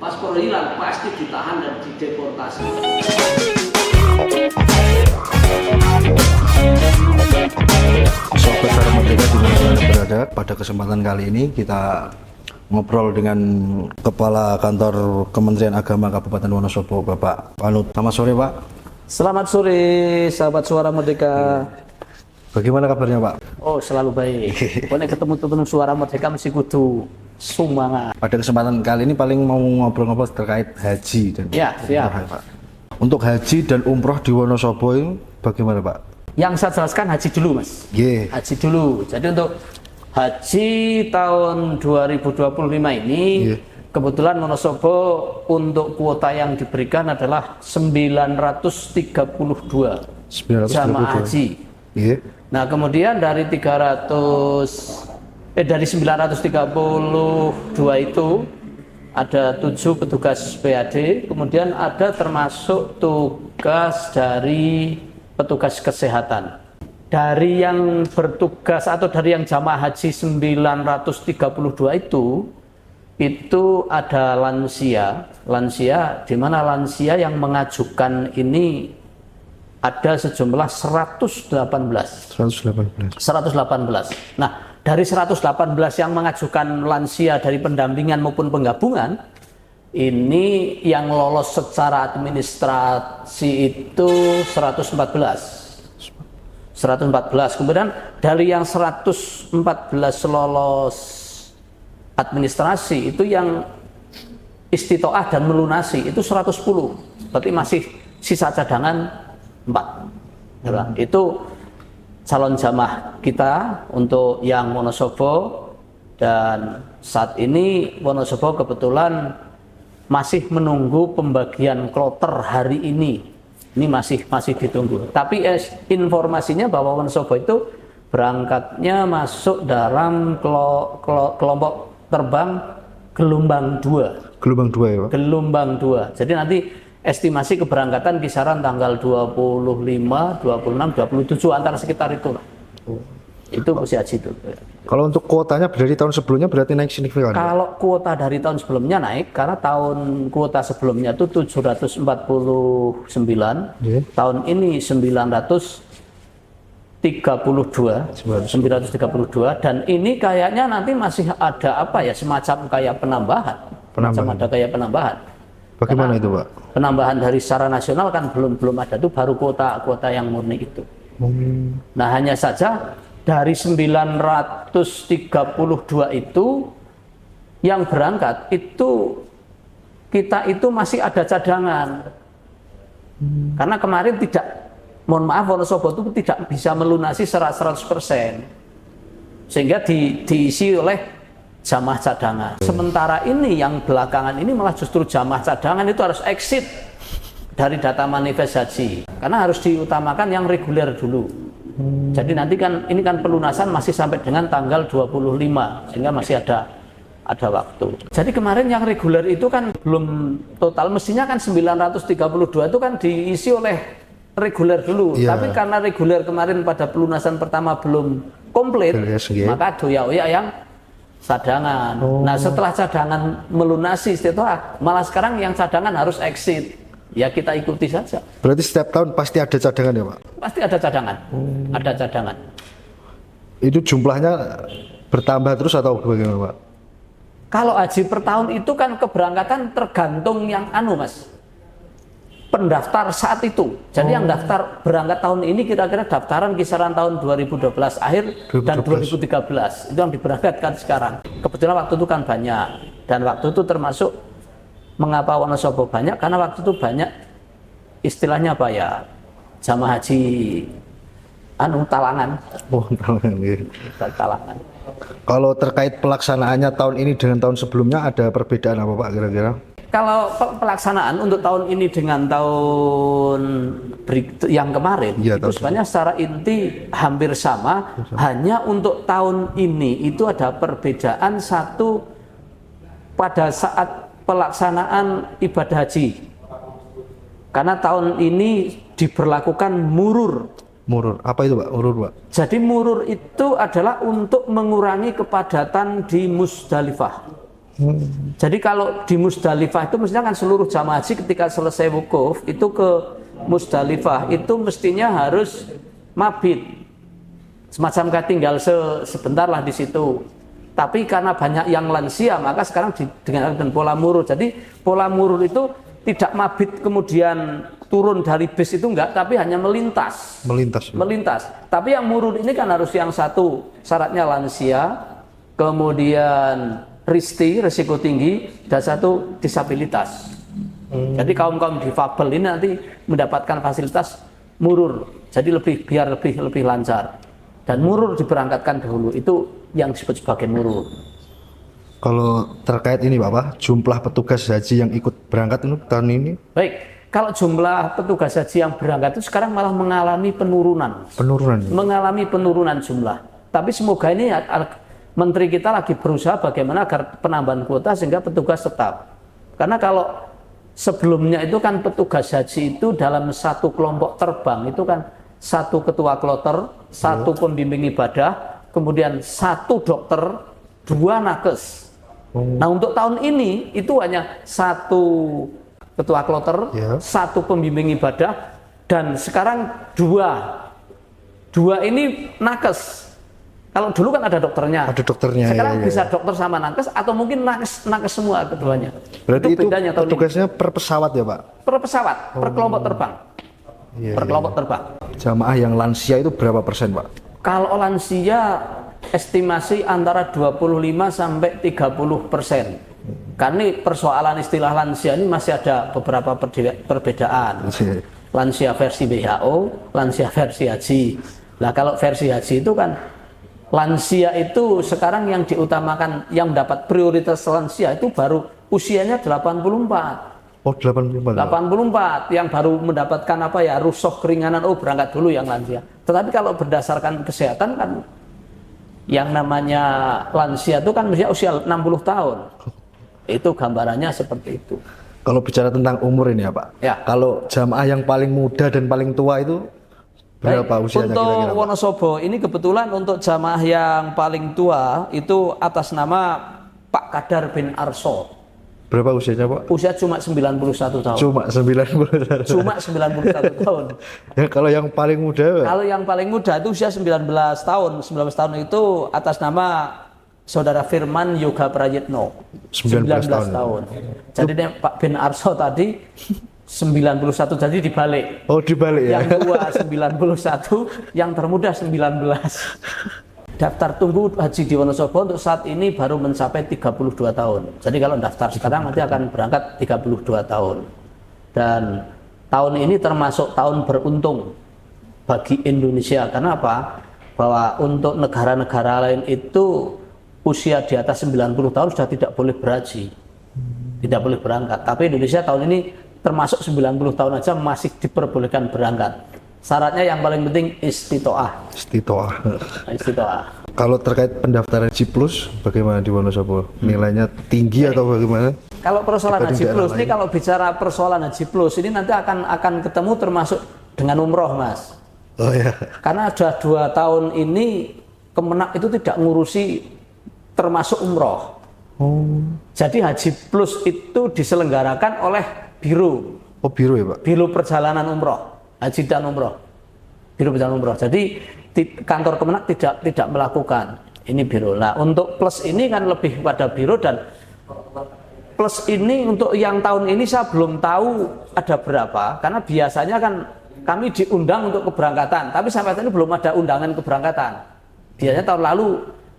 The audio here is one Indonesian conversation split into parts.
Paspor hilang pasti ditahan dan dideportasi. Sobat Suara Merdeka dimanapun berada, pada kesempatan kali ini kita ngobrol dengan Kepala Kantor Kementerian Agama Kabupaten Wonosobo, Bapak Panut. Selamat sore, Pak. Selamat sore, sahabat Suara Merdeka. Bagaimana kabarnya, Pak? Oh, selalu baik. Pokoknya ketemu Suara Merdeka mesti kudu semangat. Pada kesempatan kali ini paling mau ngobrol-ngobrol terkait haji dan siap. umroh, Pak. Untuk haji dan umroh di Wonosobo ini bagaimana, Pak? Yang saya jelaskan haji dulu, Mas. Haji dulu. Jadi untuk haji tahun 2025 ini kebetulan Wonosobo untuk kuota yang diberikan adalah 932 jamaah haji. Nah, kemudian dari 932 itu ada 7 petugas PAD, kemudian ada termasuk tugas dari petugas kesehatan. Dari yang bertugas atau dari yang jamaah haji 932 itu ada lansia di mana lansia yang mengajukan ini ada sejumlah 118. Nah, dari 118 yang mengajukan lansia dari pendampingan maupun penggabungan, ini yang lolos secara administrasi itu 114. Kemudian dari yang 114 lolos administrasi itu yang istitoah dan melunasi itu 110. Berarti masih sisa cadangan 4. Itu calon jamaah kita untuk yang Wonosobo, dan saat ini Wonosobo kebetulan masih menunggu pembagian kloter hari ini. Ini masih ditunggu. Tapi informasinya bahwa Wonosobo itu berangkatnya masuk dalam kelompok terbang gelombang 2. Gelombang 2 ya, Pak? Gelombang 2. Jadi nanti estimasi keberangkatan kisaran tanggal 25, 26, 27 antara sekitar itu. Itu usia haji itu. Kalau untuk kuotanya dari tahun sebelumnya berarti naik signifikan? Kalau kuota dari tahun sebelumnya naik, karena kuota sebelumnya itu 749, tahun ini 932, dan ini kayaknya nanti masih ada semacam kayak penambahan. Bagaimana itu, Pak? Penambahan dari secara nasional kan belum ada, itu baru kuota yang murni itu. Nah, hanya saja dari 932 itu yang berangkat itu kita itu masih ada cadangan. Karena kemarin Wonosobo itu tidak bisa melunasi 100%. Sehingga diisi oleh jamaah cadangan. Sementara ini yang belakangan ini malah justru jamaah cadangan itu harus exit dari data manifest haji, karena harus diutamakan yang reguler dulu. Jadi nanti ini kan pelunasan masih sampai dengan tanggal 25, sehingga masih ada waktu. Jadi kemarin yang reguler itu kan belum total, mestinya kan 932 itu kan diisi oleh reguler dulu. Tapi karena reguler kemarin pada pelunasan pertama belum komplit, maka doya-oya yang cadangan. Nah, setelah cadangan melunasi istitoah, malah sekarang yang cadangan harus exit. Ya kita ikuti saja. Berarti setiap tahun pasti ada cadangan ya, Pak? Pasti ada cadangan. Ada cadangan. Itu jumlahnya bertambah terus atau bagaimana, Pak? Kalau haji per tahun itu kan keberangkatan tergantung yang Mas. Pendaftar saat itu. Jadi yang daftar berangkat tahun ini kira-kira daftaran kisaran tahun 2012 akhir dan 2013. Itu yang diberangkatkan sekarang. Kebetulan waktu itu kan banyak, dan waktu itu termasuk mengapa Wonosobo banyak, karena waktu itu banyak istilahnya jamaah haji talangan. Talangan. Kalau terkait pelaksanaannya tahun ini dengan tahun sebelumnya ada perbedaan apa, Pak, kira-kira? Kalau pelaksanaan untuk tahun ini dengan tahun yang kemarin itu sebenarnya secara inti hampir sama. Hanya untuk tahun ini itu ada perbedaan satu pada saat pelaksanaan ibadah haji. Karena tahun ini diberlakukan murur. Murur, apa itu, Pak? Murur, Pak? Jadi murur itu adalah untuk mengurangi kepadatan di Musdalifah. Jadi kalau di Musdalifah itu mestinya kan seluruh jamaah haji ketika selesai wukuf itu ke Musdalifah itu mestinya harus mabit, semacam kayak tinggal sebentar lah di situ. Tapi karena banyak yang lansia maka sekarang dengan pola murur. Jadi pola murur itu tidak mabit kemudian turun dari bis itu enggak, tapi hanya melintas. Melintas. Tapi yang murur ini kan harus yang satu syaratnya lansia, kemudian risiko tinggi, dan satu disabilitas. Jadi kaum difabel ini nanti mendapatkan fasilitas murur. Jadi biar lebih lancar. Dan murur diberangkatkan dahulu, itu yang disebut sebagai murur. Kalau terkait ini Bapak, jumlah petugas haji yang ikut berangkat itu tahun ini? Baik, kalau jumlah petugas haji yang berangkat itu sekarang malah mengalami penurunan. Mengalami penurunan jumlah. Tapi semoga ini Menteri kita lagi berusaha bagaimana agar penambahan kuota sehingga petugas tetap. Karena kalau sebelumnya itu kan petugas haji itu dalam satu kelompok terbang itu kan satu ketua kloter, satu pembimbing ibadah, kemudian satu dokter, 2 nakes. Nah untuk tahun ini itu hanya satu ketua kloter, satu pembimbing ibadah, dan sekarang dua ini nakes. Kalau dulu kan ada dokternya. Sekarang bisa dokter sama nakes atau mungkin nakes semua keduanya. Berarti itu bedanya tahun petugasnya ini per pesawat ya Pak? Per pesawat, per kelompok terbang. Per kelompok terbang. Jamaah yang lansia itu berapa persen Pak? Kalau lansia estimasi antara 25 sampai 30%. Karena persoalan istilah lansia ini masih ada beberapa perbedaan. Lansia versi WHO, lansia versi haji. Nah kalau versi haji itu kan lansia itu sekarang yang diutamakan, yang mendapat prioritas lansia itu baru usianya 84. Oh 84 yang baru mendapatkan rukhsah keringanan, berangkat dulu yang lansia. Tetapi kalau berdasarkan kesehatan kan yang namanya lansia itu kan mestinya usia 60 tahun. Itu gambarannya seperti itu. Kalau bicara tentang umur ini ya Pak, kalau jamaah yang paling muda dan paling tua itu berapa usianya untuk kira-kira? Untuk Wonosobo ini kebetulan untuk jamaah yang paling tua itu atas nama Pak Kadar bin Arso. Berapa usianya Pak? Usia cuma 91 tahun. Cuma 91 tahun. Ya, kalau yang paling muda? Kalau yang paling muda itu usia 19 tahun. 19 tahun itu atas nama Saudara Firman Yoga Prayitno. 19 tahun. Jadi Pak bin Arso tadi 91, jadi dibalik. Oh dibalik ya? Yang tua 91, yang termuda 19. Daftar tunggu haji di Wonosobo untuk saat ini baru mencapai 32 tahun. Jadi kalau daftar sekarang nanti akan berangkat 32 tahun. Dan tahun ini termasuk tahun beruntung bagi Indonesia. Karena apa? Bahwa untuk negara-negara lain itu usia di atas 90 tahun sudah tidak boleh berhaji. Tidak boleh berangkat. Tapi Indonesia tahun ini termasuk 90 tahun aja masih diperbolehkan berangkat. Syaratnya yang paling penting istitoah. Kalau terkait pendaftaran Haji Plus, bagaimana di Wonosobo? Nilainya tinggi atau bagaimana? Kalau persoalan Haji Plus ini, kalau bicara persoalan Haji Plus ini nanti akan ketemu termasuk dengan umroh, Mas. Oh ya. Karena sudah 2 tahun ini Kemenak itu tidak ngurusi termasuk umroh. Jadi Haji Plus itu diselenggarakan oleh Biro. Oh Biro ya Pak? Biro Perjalanan Umroh. Haji dan umroh, Biro Perjalanan Umroh. Jadi kantor Kemenak tidak melakukan ini biro. Nah untuk plus ini kan lebih pada biro, dan plus ini untuk yang tahun ini saya belum tahu ada berapa, karena biasanya kan kami diundang untuk keberangkatan, tapi sampai saat ini belum ada undangan keberangkatan. Biasanya tahun lalu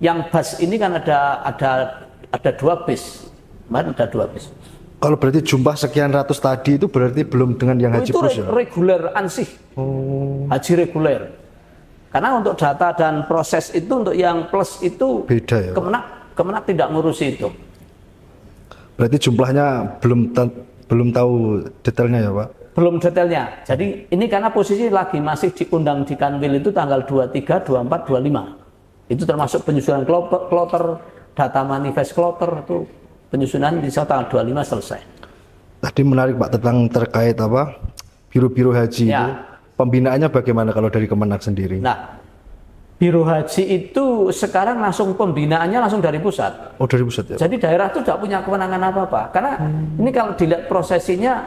yang bus ini kan ada 2 bis, kemarin ada 2 bis. Kalau berarti jumlah sekian ratus tadi itu berarti belum dengan yang Haji Plus ya? Itu reguler ansih, haji reguler. Karena untuk data dan proses itu untuk yang plus itu beda ya? Kemenak tidak ngurusi itu. Berarti jumlahnya belum tahu detailnya ya Pak? Belum detailnya. Jadi ini karena posisi lagi masih diundang di Kanwil itu tanggal 23, 24, 25. Itu termasuk penyusunan kloter, data manifest kloter itu. Penyusunan di tanggal 25 selesai. Tadi menarik Pak tentang terkait biro-biro haji itu. Pembinaannya bagaimana kalau dari Kemenak sendiri? Nah, Biro Haji itu sekarang langsung pembinaannya langsung dari pusat. Oh, dari pusat ya. Jadi daerah itu tidak punya kewenangan apa-apa. Karena ini kalau dilihat prosesinya,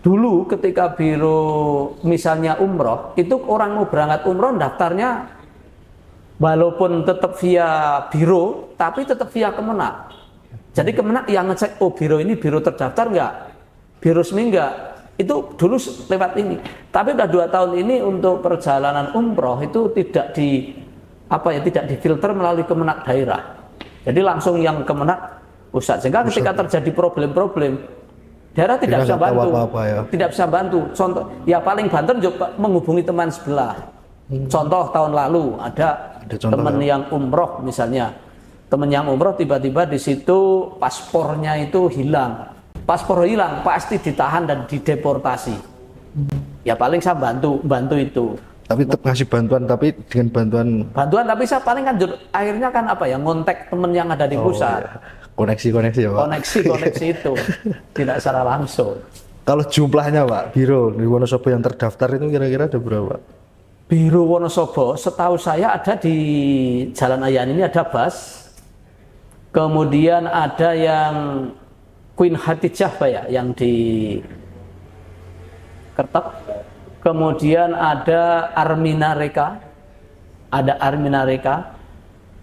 dulu ketika biro misalnya umroh, itu orang mau berangkat umroh daftarnya walaupun tetap via biro, tapi tetap via Kemenak. Jadi Kemenak yang ngecek, oh biro ini biro terdaftar enggak, biro resmi enggak. Itu dulu lewat ini. Tapi udah 2 tahun ini untuk perjalanan umroh itu tidak tidak difilter melalui Kemenak daerah. Jadi langsung yang Kemenak pusat. Sehingga ketika terjadi problem-problem, daerah tidak bisa bantu. Ya. Tidak bisa bantu. Contoh, ya paling banter juga menghubungi teman sebelah. Contoh tahun lalu ada teman yang umroh misalnya. Teman yang umroh tiba-tiba di situ paspornya itu hilang. Paspor hilang pasti ditahan dan dideportasi. Ya paling saya bantu itu. Tapi tetap ngasih bantuan, tapi dengan bantuan tapi saya paling kan akhirnya kan ngontek temen yang ada di pusat. Iya. Koneksi ya Pak. Koneksi itu tidak secara langsung. Kalau jumlahnya Pak, biro di Wonosobo yang terdaftar itu kira-kira ada berapa? Biro Wonosobo setahu saya ada di Jalan Ayan ini ada BAS. Kemudian ada yang Queen Hatijah Pak ya, yang di Kertek. Kemudian ada Armina Reka.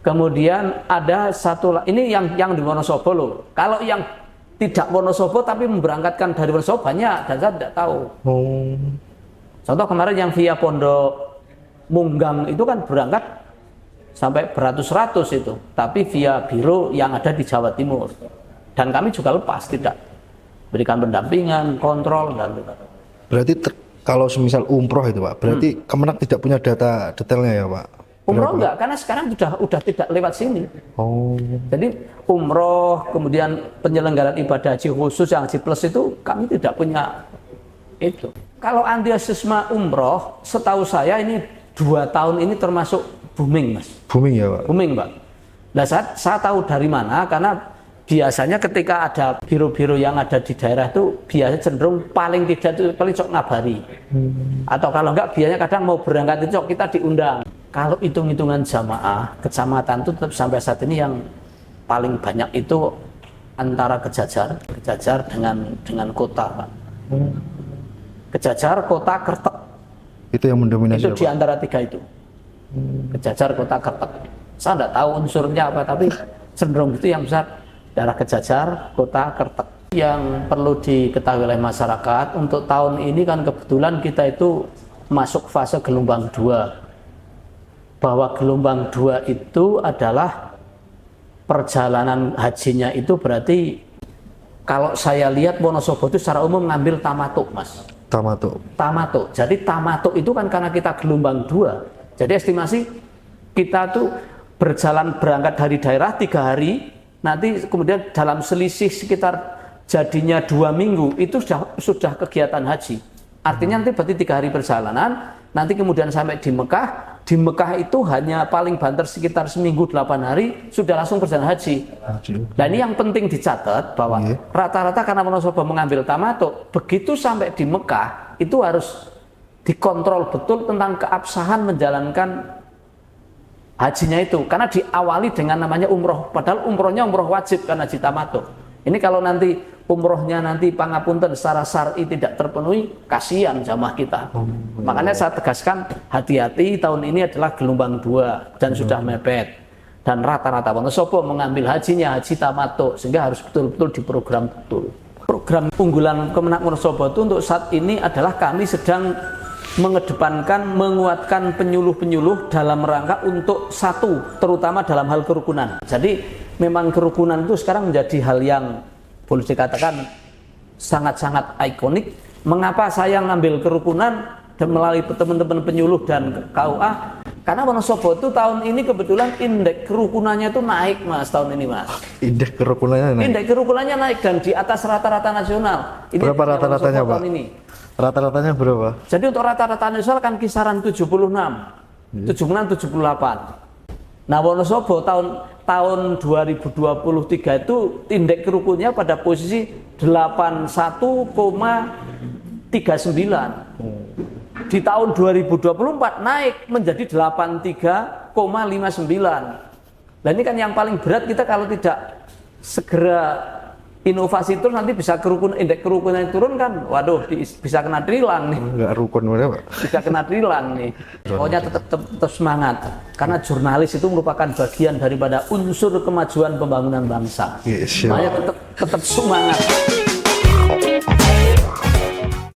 Kemudian ada satu, ini yang di Wonosobo loh. Kalau yang tidak Wonosobo tapi memberangkatkan dari Wonosobo banyak dan saya tidak tahu. Contoh kemarin yang via Pondok Munggang itu kan berangkat sampai beratus-ratus itu, tapi via biro yang ada di Jawa Timur. Dan kami juga lepas, tidak berikan pendampingan, kontrol dan berarti kalau semisal umroh itu Pak, berarti Kemenak tidak punya data detailnya ya Pak? Umroh enggak, karena sekarang udah tidak lewat sini. Jadi umroh, kemudian penyelenggaraan ibadah haji khusus yang haji plus itu kami tidak punya itu. Kalau antusiasme umroh, setahu saya ini 2 tahun ini termasuk booming Mas. Booming ya Pak? Booming Pak. Nah saya tahu dari mana, karena biasanya ketika ada biro-biro yang ada di daerah itu biasanya cenderung paling tidak itu paling sok ngabari. Atau kalau enggak biasanya kadang mau berangkat itu kita diundang. Kalau hitung-hitungan jamaah kecamatan itu tetap sampai saat ini yang paling banyak itu antara Kejajar dengan kota Pak. Kejajar, kota, Kertek. Itu yang mendominasi. Itu di antara 3 itu. Kejajar, kota, Kertek. Saya tidak tahu unsurnya apa, tapi cenderung itu yang besar. Daerah Kejajar, kota Kertek. Yang perlu diketahui oleh masyarakat, untuk tahun ini kan kebetulan kita itu masuk fase gelombang 2. Bahwa gelombang 2 itu adalah perjalanan hajinya itu berarti kalau saya lihat Wonosobo itu secara umum ngambil tamatuk Mas. Tamatuk. Jadi tamatuk itu kan karena kita gelombang 2. Jadi estimasi kita tuh berangkat dari daerah 3 hari. Nanti kemudian dalam selisih sekitar jadinya 2 minggu itu sudah kegiatan haji. Artinya nanti berarti 3 hari perjalanan, nanti kemudian sampai di Mekah. Di Mekah itu hanya paling banter sekitar seminggu 8 hari sudah langsung perjalanan haji. Dan ini yang penting dicatat bahwa rata-rata karena Wonosobo mengambil tamatuk, begitu sampai di Mekah itu harus dikontrol betul tentang keabsahan menjalankan hajinya itu, karena diawali dengan namanya umroh, padahal umrohnya umroh wajib karena haji tamattu. Ini kalau nanti umrohnya nanti pangapunten secara syar'i tidak terpenuhi, kasihan jamaah kita. Makanya saya tegaskan hati-hati, tahun ini adalah gelombang 2 dan sudah mepet. Dan rata-rata Wonosobo mengambil hajinya haji tamattu, sehingga harus betul-betul diprogram betul. Program unggulan Kemenak Wonosobo itu untuk saat ini adalah kami sedang mengedepankan, menguatkan penyuluh-penyuluh dalam rangka untuk satu, terutama dalam hal kerukunan. Jadi memang kerukunan itu sekarang menjadi hal yang boleh dikatakan sangat-sangat ikonik. Mengapa saya ngambil kerukunan dan melalui teman-teman penyuluh dan KUA? Karena Wonosobo itu tahun ini kebetulan indeks kerukunannya itu naik Mas, tahun ini Mas. Indeks kerukunannya naik dan di atas rata-rata nasional. Ini berapa rata-ratanya Pak? Ini. Rata-ratanya berapa? Jadi untuk rata-rata nasional kan kisaran 76, 78. Nah Wonosobo tahun 2023 itu indeks kerukunnya pada posisi 81,39. di tahun 2024 naik menjadi 83,59. Nah ini kan yang paling berat, kita kalau tidak segera inovasi terus nanti bisa indeks kerukunan turun kan, waduh bisa kena trilang nih. Enggak rukun mana Pak? Bisa kena trilang nih. Pokoknya tetap semangat, karena jurnalis itu merupakan bagian daripada unsur kemajuan pembangunan bangsa. Yes, Makanya tetap semangat.